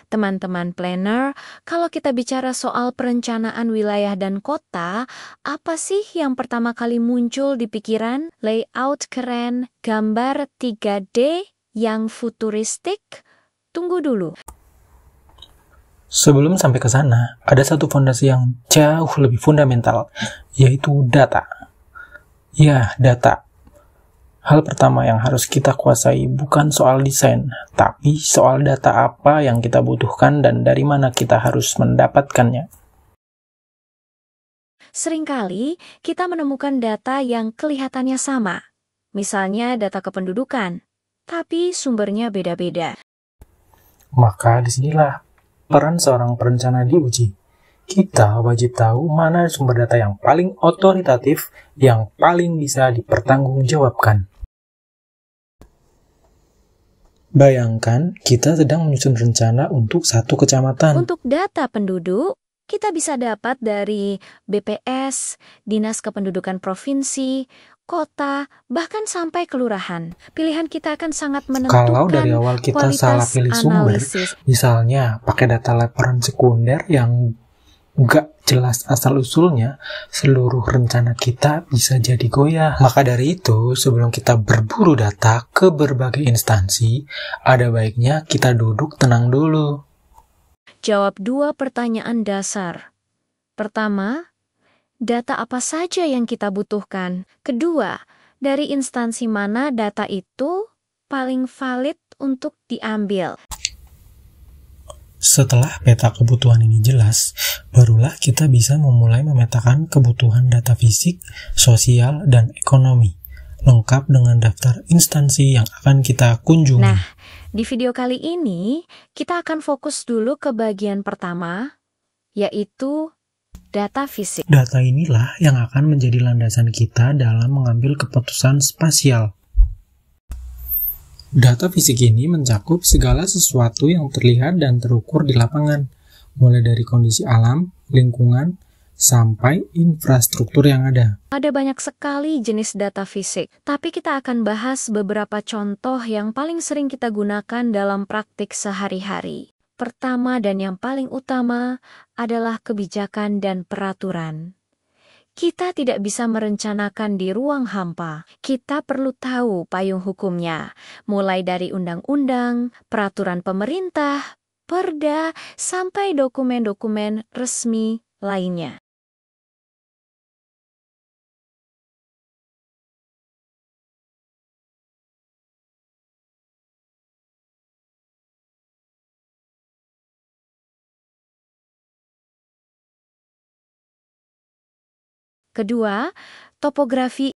Teman-teman planner, kalau kita bicara soal perencanaan wilayah dan kota, apa sih yang pertama kali muncul di pikiran? Layout keren, gambar 3D yang futuristik? Tunggu dulu. Sebelum sampai ke sana, ada satu fondasi yang jauh lebih fundamental, yaitu data. Ya, data. Hal pertama yang harus kita kuasai bukan soal desain, tapi soal data apa yang kita butuhkan dan dari mana kita harus mendapatkannya. Seringkali kita menemukan data yang kelihatannya sama, misalnya data kependudukan, tapi sumbernya beda-beda. Maka disinilah peran seorang perencana diuji. Kita wajib tahu mana sumber data yang paling otoritatif, yang paling bisa dipertanggungjawabkan. Bayangkan kita sedang menyusun rencana untuk satu kecamatan. Untuk data penduduk, kita bisa dapat dari BPS, Dinas Kependudukan Provinsi, kota, bahkan sampai kelurahan. Pilihan kita akan sangat menentukan Kalau dari awal kita salah kualitas pilih sumber, analisis. misalnya pakai data laporan sekunder yang nggak jelas asal-usulnya, seluruh rencana kita bisa jadi goyah. Maka dari itu, sebelum kita berburu data ke berbagai instansi, ada baiknya kita duduk tenang dulu. Jawab 2 pertanyaan dasar. Pertama, data apa saja yang kita butuhkan? Kedua, dari instansi mana data itu paling valid untuk diambil? Setelah peta kebutuhan ini jelas, barulah kita bisa memulai memetakan kebutuhan data fisik, sosial, dan ekonomi, lengkap dengan daftar instansi yang akan kita kunjungi. Nah, di video kali ini, kita akan fokus dulu ke bagian pertama, yaitu data fisik. Data inilah yang akan menjadi landasan kita dalam mengambil keputusan spasial. Data fisik ini mencakup segala sesuatu yang terlihat dan terukur di lapangan, mulai dari kondisi alam, lingkungan, sampai infrastruktur yang ada. Ada banyak sekali jenis data fisik, tapi kita akan bahas beberapa contoh yang paling sering kita gunakan dalam praktik sehari-hari. Pertama dan yang paling utama adalah kebijakan dan peraturan. Kita tidak bisa merencanakan di ruang hampa. Kita perlu tahu payung hukumnya, mulai dari undang-undang, peraturan pemerintah, perda, sampai dokumen-dokumen resmi lainnya. Kedua, topografi